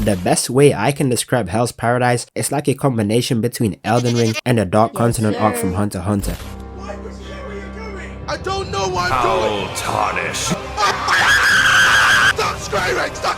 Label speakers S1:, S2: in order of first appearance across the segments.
S1: The best way I can describe Hell's Paradise is like a combination between Elden Ring and the Dark Continent arc from Hunter x Hunter.
S2: Why was he ever coming? I don't know what I'm doing!
S3: Oh, tarnish.
S2: Stop screaming! Stop!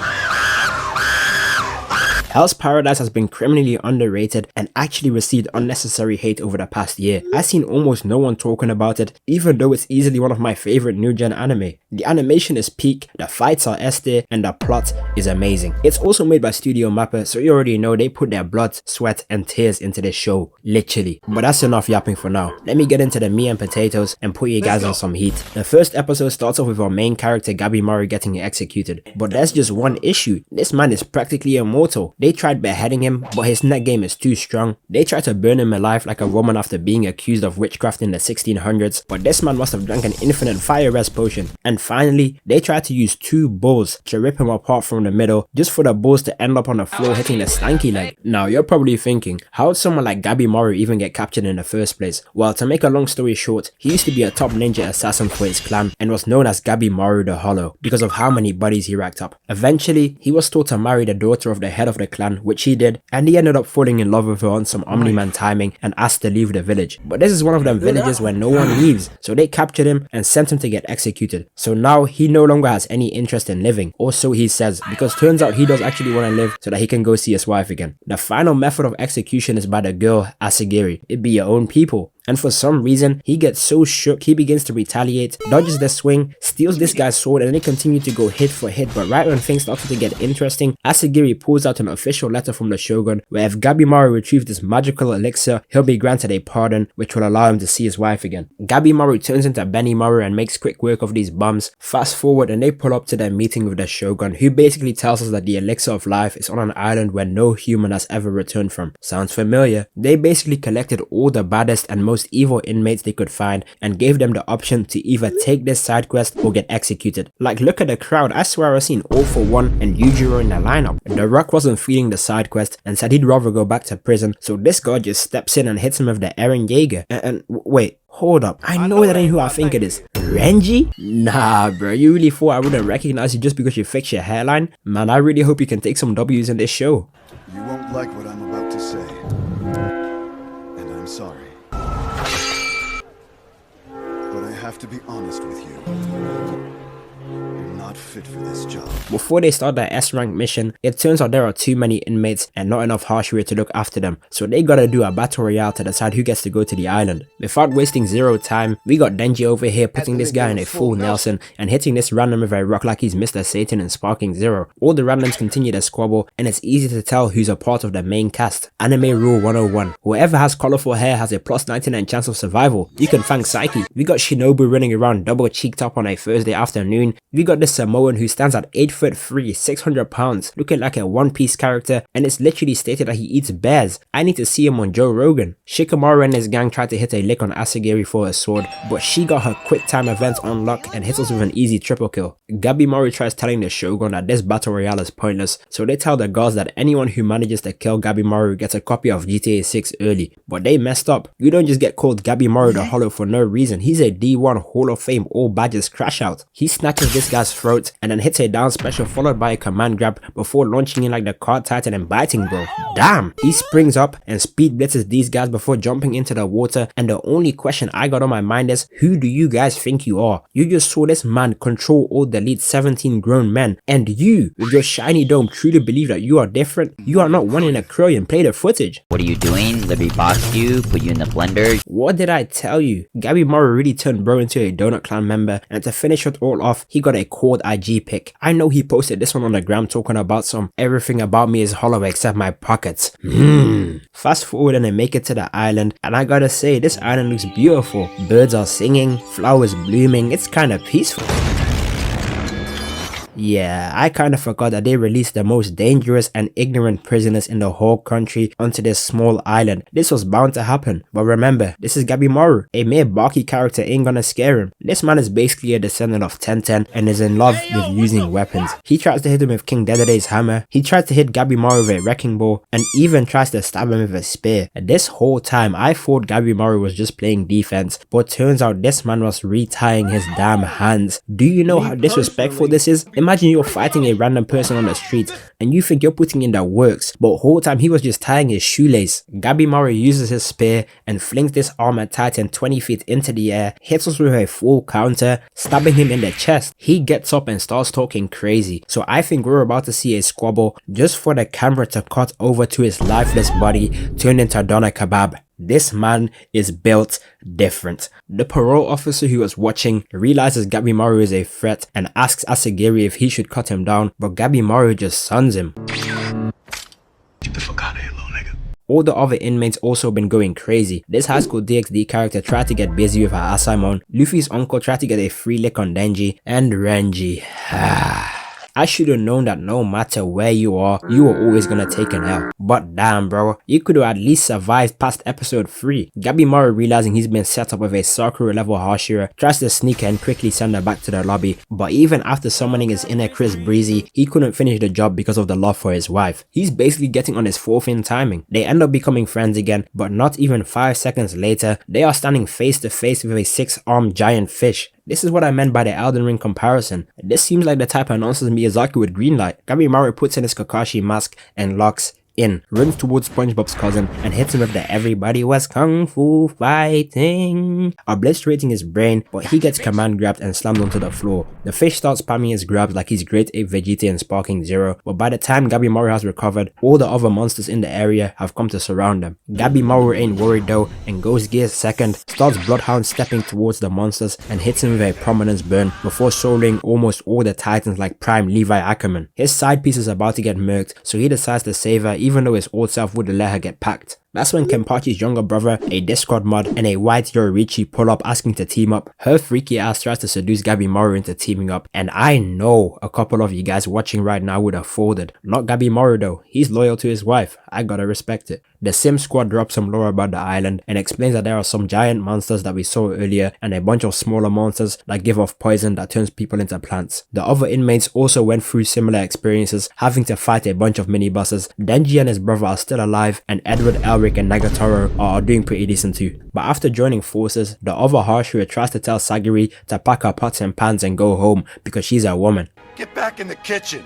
S1: Hell's Paradise has been criminally underrated and actually received unnecessary hate over the past year. I've seen almost no one talking about it, even though it's easily one of my favorite new gen anime. The animation is peak, the fights are S tier, and the plot is amazing. It's also made by Studio Mappa, so you already know they put their blood, sweat, and tears into this show, literally. But that's enough yapping for now. Let me get into the meat and potatoes and put you guys on some heat. The first episode starts off with our main character Gabimaru getting executed, but there's just one issue. This man is practically immortal. They tried beheading him, but his net game is too strong. They tried to burn him alive like a woman after being accused of witchcraft in the 1600s, but this man must have drunk an infinite fire res potion. And finally, they tried to use 2 bulls to rip him apart from the middle, just for the bulls to end up on the floor hitting the stanky leg. Now you're probably thinking, how would someone like Gabimaru even get captured in the first place? Well, to make a long story short, he used to be a top ninja assassin for his clan and was known as Gabimaru the Hollow because of how many buddies he racked up. Eventually, he was told to marry the daughter of the head of the clan, which he did, and he ended up falling in love with her on some Omni-Man timing and asked to leave the village. But this is one of them villages where no one leaves, so they captured him and sent him to get executed. So now he no longer has any interest in living, or so he says, because turns out he does actually want to live so that he can go see his wife again. The final method of execution is by the girl Asagiri. It be your own people. And for some reason, he gets so shook, he begins to retaliate, dodges the swing, steals this guy's sword, and they continue to go hit for hit. But right when things started to get interesting, Asagiri pulls out an official letter from the Shogun, where if Gabimaru retrieves this magical elixir, he'll be granted a pardon, which will allow him to see his wife again. Gabimaru turns into Benimaru and makes quick work of these bums. Fast forward and they pull up to their meeting with the Shogun, who basically tells us that the elixir of life is on an island where no human has ever returned from. Sounds familiar? They basically collected all the baddest and most evil inmates they could find and gave them the option to either take this side quest or get executed. Like, look at the crowd. I swear I've seen All For One and Yujiro in the lineup. The Rock wasn't feeling the side quest and said he'd rather go back to prison, so this guy just steps in and hits him with the Eren Jaeger. And wait, hold up, I know that ain't who I think it is. Renji? Nah bro, you really thought I wouldn't recognize you just because you fixed your hairline? Man, I really hope you can take some W's in this show.
S4: You won't like what I'm about to say, and I'm sorry. But I have to be honest with you. You're not fit for this job.
S1: Before they start their S-rank mission, it turns out there are too many inmates and not enough Hashiru to look after them, so they gotta do a battle royale to decide who gets to go to the island. Without wasting zero time, we got Denji over here putting this guy in a full Nelson and hitting this random with a rock like he's Mr. Satan and sparking zero. All the randoms continue to squabble, and it's easy to tell who's a part of the main cast. Anime rule 101. Whoever has colorful hair has a plus 99 chance of survival. You can thank Psyche. We got Shinobu running around double cheeked up on a Thursday afternoon. We got this Samoan who stands at 8'3", 600 pounds, looking like a One Piece character, and it's literally stated that he eats bears. I need to see him on Joe Rogan. Shikamaru and his gang tried to hit a lick on Asagiri for her sword, but she got her quick time event on lock and hits us with an easy triple kill. Gabimaru tries telling the Shogun that this battle royale is pointless, so they tell the guards that anyone who manages to kill Gabimaru gets a copy of GTA 6 early. But they messed up. You don't just get called Gabimaru the Hollow for no reason. He's a D1 Hall of Fame all badges crash out. He snatches this guy's throat and then hits a down special followed by a command grab before launching in like the card titan and biting bro. Damn! He springs up and speed blitzes these guys before jumping into the water, and the only question I got on my mind is, who do you guys think you are? You just saw this man control all delete 17 grown men, and you, with your shiny dome, truly believe that you are different? You are not one in a crowd. Play the footage.
S5: What are you doing? Let me box you, put you in the blender.
S1: What did I tell you? Gabimaru really turned bro into a Donut Clan member, and to finish it all off, he got a cold IG pic. I know he posted this one on the gram talking about some everything about me is hollow except my pockets. Fast forward and they make it to the island, and I gotta say, this island looks beautiful. Birds are singing, flowers blooming, it's kinda peaceful. Yeah, I kinda forgot that they released the most dangerous and ignorant prisoners in the whole country onto this small island. This was bound to happen, but remember, this is Gabimaru. A mere Baki character ain't gonna scare him. This man is basically a descendant of Tensen and is in love with using weapons. He tries to hit him with King Dedede's hammer, he tries to hit Gabimaru with a wrecking ball, and even tries to stab him with a spear. And this whole time, I thought Gabimaru was just playing defense, but turns out this man was retying his damn hands. Do you know how disrespectful this is? Imagine you're fighting a random person on the street and you think you're putting in the works, but the whole time he was just tying his shoelace. Gabimaru uses his spear and flings this armored titan 20 feet into the air, hits us with a full counter, stabbing him in the chest. He gets up and starts talking crazy. So I think we're about to see a squabble just for the camera to cut over to his lifeless body turned into doner kebab. This man is built different. The parole officer who was watching realizes Gabimaru is a threat and asks Asagiri if he should cut him down, but Gabimaru just suns him.
S2: Get the fuck out of here, little nigga.
S1: All the other inmates also been going crazy. This high school DxD character tried to get busy with her Asaemon, Luffy's uncle tried to get a free lick on Denji, and Renji. I should have known that no matter where you are, you are always gonna take an L. But damn bro, you could have at least survived past episode 3. Gabimaru, realizing he's been set up with a Sakura level Hashira, tries to sneak her and quickly send her back to the lobby, but even after summoning his inner Chris Breezy, he couldn't finish the job because of the love for his wife. He's basically getting on his 4th in timing. They end up becoming friends again, but not even 5 seconds later, they are standing face to face with a 6-armed giant fish. This is what I meant by the Elden Ring comparison. This seems like the type of nonsense Miyazaki would greenlight. Gabimaru puts in his Kakashi mask and locks in, runs towards SpongeBob's cousin and hits him with the everybody was kung fu fighting, obliterating his brain, but he gets command grabbed and slammed onto the floor. The fish starts spamming his grabs like he's Great Ape Vegeta and Sparking Zero, but by the time Gabimaru has recovered, all the other monsters in the area have come to surround them. Gabimaru ain't worried though and goes gear second, starts Bloodhound stepping towards the monsters and hits him with a prominence burn before soloing almost all the titans like Prime Levi Ackerman. His side piece is about to get murked, so he decides to save her even though his old self wouldn't let her get packed. That's when Kenpachi's younger brother, a Discord mod, and a white Yoririchi pull up asking to team up. Her freaky ass tries to seduce Gabimaru into teaming up, and I know a couple of you guys watching right now would have folded. Not Gabimaru though, he's loyal to his wife, I gotta respect it. The Sim squad drops some lore about the island and explains that there are some giant monsters that we saw earlier and a bunch of smaller monsters that give off poison that turns people into plants. The other inmates also went through similar experiences, having to fight a bunch of mini bosses. Denji and his brother are still alive, and Edward, Elric and Nagatoro are doing pretty decent too. But after joining forces, the other Hashira tries to tell Sagiri to pack her pots and pans and go home because she's a woman.
S2: Get back in the kitchen.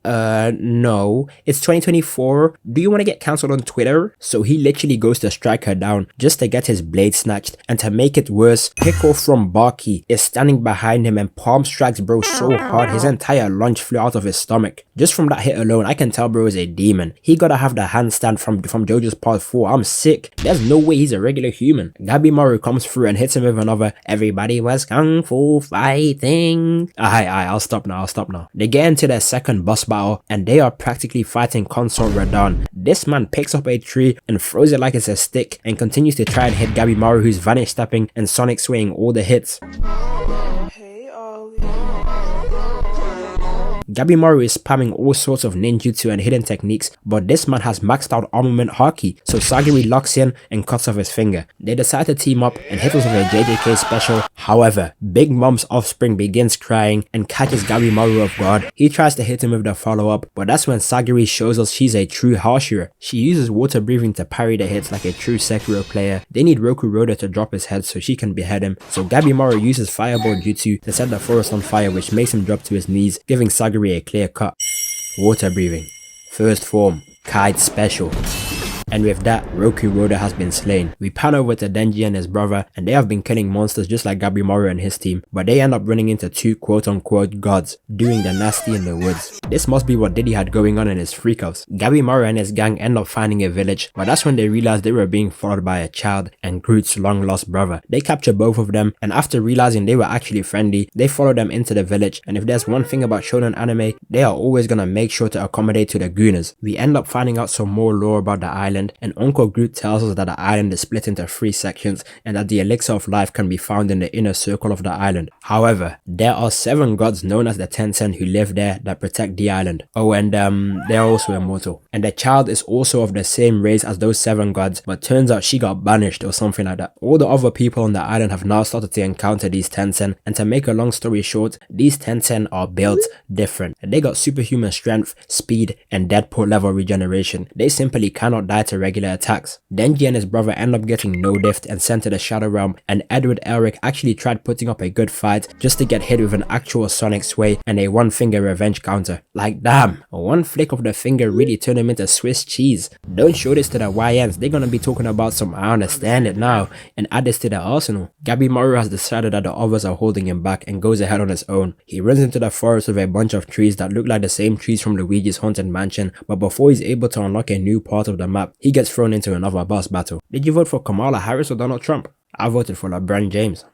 S1: No, it's 2024. Do you want to get cancelled on Twitter? So he literally goes to strike her down just to get his blade snatched, and to make it worse, Pickle from Baki is standing behind him and palm strikes bro so hard his entire lunch flew out of his stomach. Just from that hit alone, I can tell bro is a demon. He gotta have the handstand from JoJo's Part 4. I'm sick. There's no way he's a regular human. Gabimaru comes through and hits him with another everybody was kung fu fighting. I'll stop now. They get into their second boss battle and they are practically fighting Consort Radon. This man picks up a tree and throws it like it's a stick and continues to try and hit Gabimaru, who's vanish stepping and sonic swaying all the hits. Gabimaru is spamming all sorts of ninjutsu and hidden techniques, but this man has maxed out armament haki, so Sagiri locks in and cuts off his finger. They decide to team up and hit us with a JJK special. However, Big Mom's offspring begins crying and catches Gabimaru off guard. He tries to hit him with the follow-up, but that's when Sagiri shows us she's a true Hashira. She uses water breathing to parry the hits like a true Sekiro player. They need Roku Roda to drop his head so she can behead him, so Gabimaru uses Fireball Jutsu to set the forest on fire, which makes him drop to his knees, giving Sagiri a clear cut. Water breathing. First form. Kite special. And with that, Roku Roda has been slain. We pan over to Denji and his brother, and they have been killing monsters just like Gabimaru and his team, but they end up running into two quote-unquote gods, doing the nasty in the woods. This must be what Diddy had going on in his freakhouse. Gabimaru and his gang end up finding a village, but that's when they realized they were being followed by a child and Groot's long-lost brother. They capture both of them, and after realizing they were actually friendly, they follow them into the village, and if there's one thing about shonen anime, they are always gonna make sure to accommodate to the gooners. We end up finding out some more lore about the island, and Uncle Groot tells us that the island is split into 3 sections and that the elixir of life can be found in the inner circle of the island. However, there are 7 gods known as the Tensen who live there that protect the island. Oh, and they're also immortal. And the child is also of the same race as those 7 gods, but turns out she got banished or something like that. All the other people on the island have now started to encounter these Tensen, and to make a long story short, these Tensen are built different. They got superhuman strength, speed, and Deadpool level regeneration. They simply cannot die to regular attacks. Denji and his brother end up getting no-diffed and sent to the Shadow Realm, and Edward Elric actually tried putting up a good fight just to get hit with an actual sonic sway and a one-finger revenge counter. Like damn, one flick of the finger really turned him into Swiss cheese. Don't show this to the YNs, they're gonna be talking about some I understand it now and add this to their arsenal. Gabimaru has decided that the others are holding him back and goes ahead on his own. He runs into the forest with a bunch of trees that look like the same trees from Luigi's Haunted Mansion, but before he's able to unlock a new part of the map, he gets thrown into another boss battle. Did you vote for Kamala Harris or Donald Trump? I voted for LeBron James.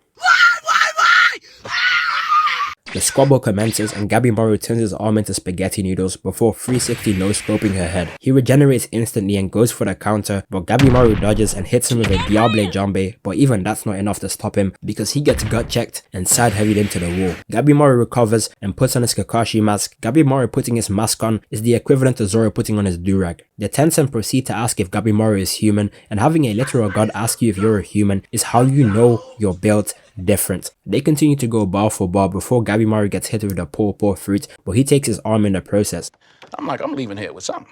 S1: The squabble commences and Gabimaru turns his arm into spaghetti noodles before 360 no-scoping her head. He regenerates instantly and goes for the counter, but Gabimaru dodges and hits him with a Diable Jambe, but even that's not enough to stop him because he gets gut checked and side heavied into the wall. Gabimaru recovers and puts on his Kakashi mask. Gabimaru putting his mask on is the equivalent to Zoro putting on his durag. The Tensen proceed to ask if Gabimaru is human, and having a literal god ask you if you're a human is how you know you're built different. They continue to go bar for bar before Gabimaru gets hit with a paw fruit, but he takes his arm in the process.
S3: I'm leaving here with something.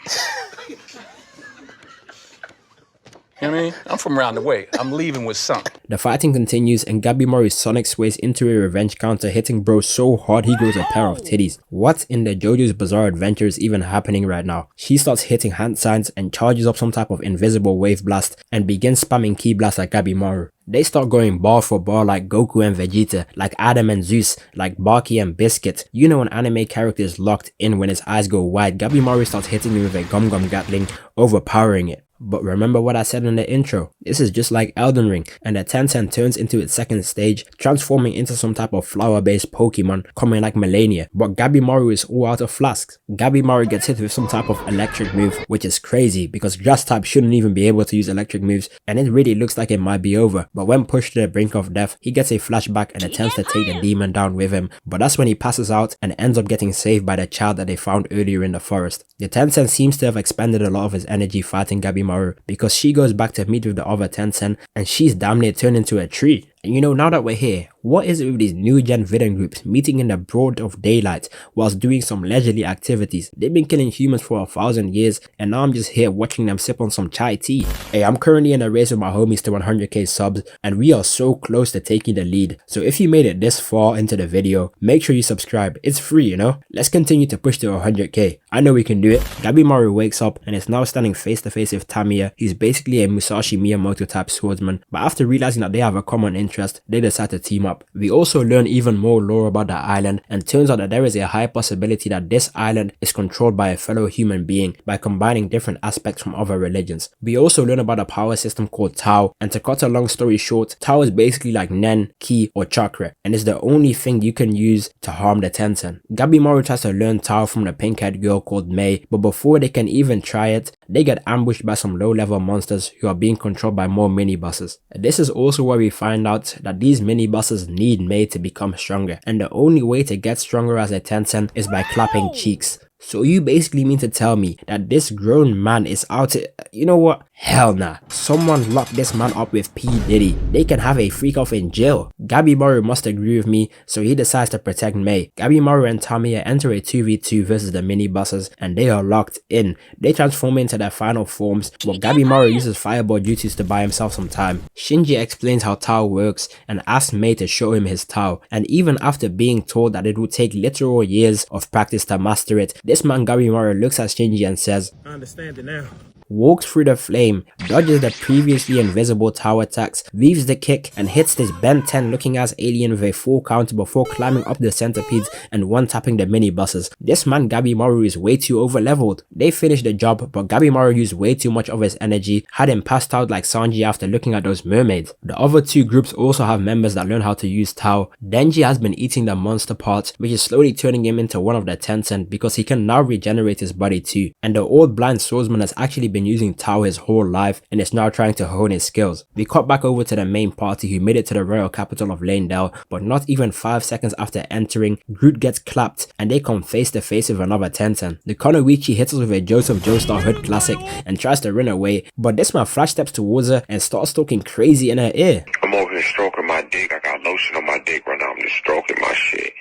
S3: You know what I mean? I'm from around the way. I'm leaving with something.
S1: The fighting continues and Gabimaru sonic sways into a revenge counter, hitting bro so hard he grows a pair of titties. What in the JoJo's Bizarre Adventure is even happening right now? She starts hitting hand signs and charges up some type of invisible wave blast and begins spamming ki blast at Gabimaru. They start going bar for bar like Goku and Vegeta, like Adam and Zeus, like Baki and Biscuit. You know an anime character is locked in when his eyes go wide. Gabimaru starts hitting him with a Gum Gum Gatling, overpowering it. But remember what I said in the intro, this is just like Elden Ring, and the Tensen turns into its second stage, transforming into some type of flower-based Pokemon coming like Melania, but Gabimaru is all out of flasks. Gabimaru gets hit with some type of electric move, which is crazy because grass type shouldn't even be able to use electric moves, and it really looks like it might be over, but when pushed to the brink of death, he gets a flashback and attempts to take the demon down with him, but that's when he passes out and ends up getting saved by the child that they found earlier in the forest. The Tensen seems to have expended a lot of his energy fighting Gabimaru because she goes back to meet with the other Tensen and she's damn near turned into a tree. And you know, now that we're here, what is it with these new gen villain groups meeting in the broad of daylight whilst doing some leisurely activities? They've been killing humans for 1,000 years and now I'm just here watching them sip on some chai tea. Hey, I'm currently in a race with my homies to 100k subs and we are so close to taking the lead. So if you made it this far into the video, make sure you subscribe. It's free, you know? Let's continue to push to 100k. I know we can do it. Gabimaru wakes up and is now standing face to face with Tamiya. He's basically a Musashi Miyamoto type swordsman, but after realizing that they have a common interest, they decide to team up. We also learn even more lore about the island, and turns out that there is a high possibility that this island is controlled by a fellow human being by combining different aspects from other religions. We also learn about a power system called Tao, and to cut a long story short, Tao is basically like Nen, Ki, or Chakra, and is the only thing you can use to harm the Tensen. Gabimaru tries to learn Tao from the pink-haired girl called Mei, but before they can even try it, they get ambushed by some low-level monsters who are being controlled by more mini-bosses. This is also where we find out that these mini-bosses need Mei to become stronger, and the only way to get stronger as a Tensen is by clapping cheeks. So you basically mean to tell me that this grown man is out to... You know what? Hell nah. Someone lock this man up with P. Diddy. They can have a freak off in jail. Gabimaru must agree with me, so he decides to protect Mei. Gabimaru and Tamiya enter a 2v2 versus the mini bosses and they are locked in. They transform into their final forms, but Gabimaru uses fireball duties to buy himself some time. Shinji explains how Tao works and asks Mei to show him his Tao, and even after being told that it would take literal years of practice to master it, this man Gabimaru looks at Shinji and says,
S2: I understand it now.
S1: Walks through the flame, dodges the previously invisible Tao attacks, weaves the kick, and hits this Ben 10 looking ass alien with a full count before climbing up the centipedes and one-tapping the mini-bosses. This man Gabimaru is way too over-leveled. They finish the job, but Gabimaru used way too much of his energy, had him passed out like Sanji after looking at those mermaids. The other two groups also have members that learn how to use Tao. Denji has been eating the monster parts, which is slowly turning him into one of the Tensen because he can now regenerate his body too. And the old blind swordsman has actually been using Tao his whole life and is now trying to hone his skills. We cut back over to the main party who made it to the royal capital of Lanedale, but not even 5 seconds after entering, Groot gets clapped and they come face to face with another Tensen. The Konoichi hits us with a Joseph Joestar Hood classic and tries to run away, but this man flash steps towards her and starts talking crazy in her ear.
S6: I'm over here stroking my dick. I got lotion on my dick right now. I'm just stroking my shit.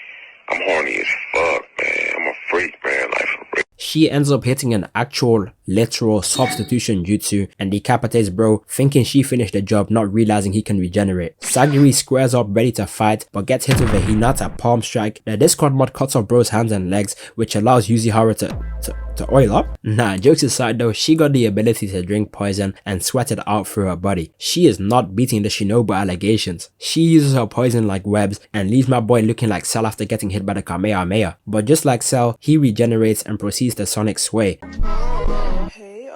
S6: I'm horny as fuck, man. I'm a freak, man. Like, for real.
S1: she ends up hitting an actual literal substitution jutsu and decapitates bro, thinking she finished the job, not realizing he can regenerate. Sagiri squares up ready to fight but gets hit with a Hinata palm strike. The Discord mod cuts off bro's hands and legs, which allows Yuzihara to oil up? Nah, jokes aside though, she got the ability to drink poison and sweat it out through her body. She is not beating the Shinobu allegations. She uses her poison like webs and leaves my boy looking like Cell after getting hit by the Kamehameha. But just like Cell, he regenerates and proceeds to Sonic Sway.
S2: Hey,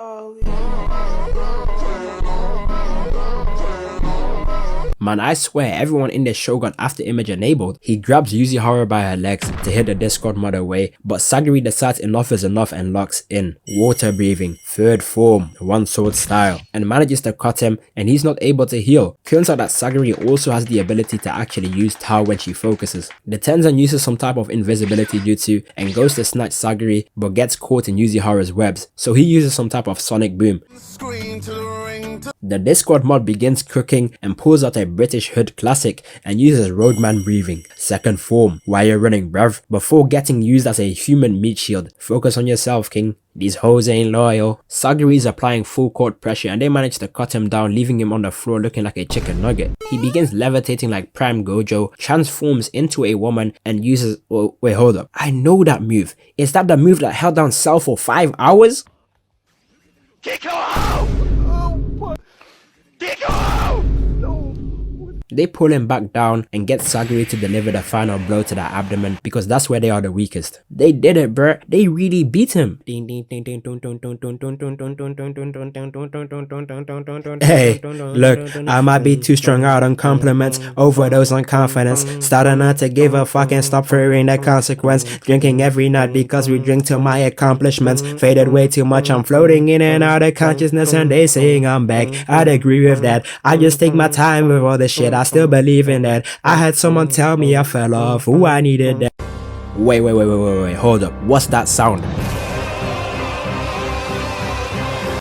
S1: Man, I swear everyone in this show got after image enabled. He grabs Yuzihara by her legs to hit the Discord mod away, but Sagiri decides enough is enough and locks in. Water breathing, third form, one sword style, and manages to cut him, and he's not able to heal. Turns out that Sagiri also has the ability to actually use Tao when she focuses. The Tensen uses some type of invisibility jutsu and goes to snatch Sagiri, but gets caught in Yuzihara's webs, so he uses some type of sonic boom. The Discord mod begins cooking and pulls out a British hood classic and uses roadman breathing, second form, why you're running bruv, before getting used as a human meat shield. Focus on yourself, king. These hoes ain't loyal. Sagiri is applying full court pressure and they manage to cut him down, leaving him on the floor looking like a chicken nugget. He begins levitating like Prime Gojo, transforms into a woman and uses... Oh, wait, hold up. I know that move. Is that the move that held down Cell for 5 hours? They pull him back down and get Sagiri to deliver the final blow to the abdomen because that's where they are the weakest. They did it, bruh. They really beat him. Hey, look, I might be too strung out on compliments, overdose on confidence, starting not to give a fuck and stop fearing the consequence. Drinking every night because we drink to my accomplishments. Faded way too much, I'm floating in and out of consciousness and they saying I'm back. I'd agree with that. I just take my time with all the shit. I still believe in that. I had someone tell me I fell off. Ooh, I needed that. Wait, hold up. What's that sound?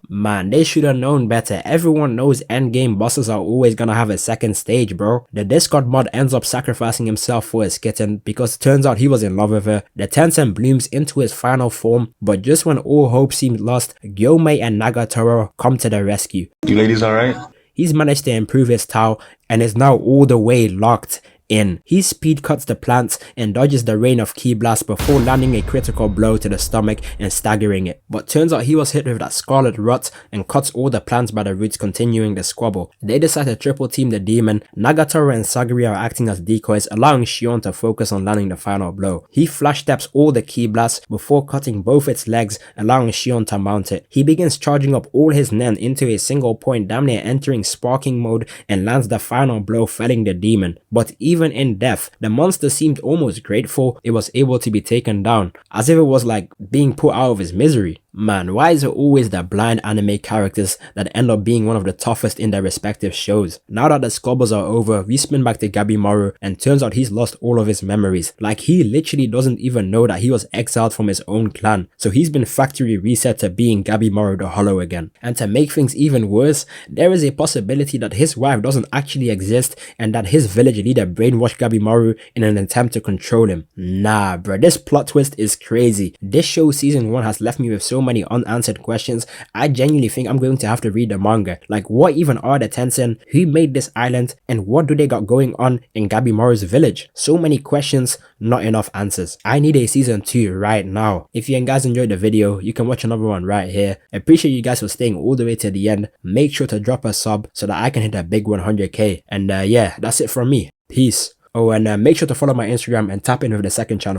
S1: Man, they should have known better. Everyone knows endgame bosses are always gonna have a second stage, bro. The Discord mod ends up sacrificing himself for his kitten because it turns out he was in love with her. The Tensen blooms into his final form, but just when all hope seemed lost, Gyomei and Nagatoro come to the rescue.
S7: You ladies alright?
S1: He's managed to improve his Tao and is now all the way locked in. He speed cuts the plants and dodges the rain of ki blast before landing a critical blow to the stomach and staggering it. But turns out he was hit with that scarlet rot and cuts all the plants by the roots, continuing the squabble. They decide to triple team the demon. Nagatoro and Sagiri are acting as decoys, allowing Shion to focus on landing the final blow. He flash steps all the ki blasts before cutting both its legs, allowing Shion to mount it. He begins charging up all his nen into a single point, damn near entering sparking mode, and lands the final blow, felling the demon. But even in death, the monster seemed almost grateful it was able to be taken down, as if it was like being put out of his misery. Man, why is it always the blind anime characters that end up being one of the toughest in their respective shows? Now that the squabbles are over, we spin back to Gabimaru and turns out he's lost all of his memories. Like, he literally doesn't even know that he was exiled from his own clan, so he's been factory reset to being Gabimaru the Hollow again. And to make things even worse, there is a possibility that his wife doesn't actually exist and that his village leader brainwashed Gabimaru in an attempt to control him. Nah bruh, this plot twist is crazy. This show season 1 has left me with so many unanswered questions. I genuinely think I'm going to have to read the manga. Like, what even are the Tensen? Who made this island? And what do they got going on in Gabimaru's village? So many questions, not enough answers. I need a season 2 right now. If you guys enjoyed the video, you can watch another one right here. I appreciate you guys for staying all the way to the end. Make sure to drop a sub so that I can hit a big 100k. And yeah, that's it from me. Peace. Oh, and make sure to follow my Instagram and tap in with the second channel.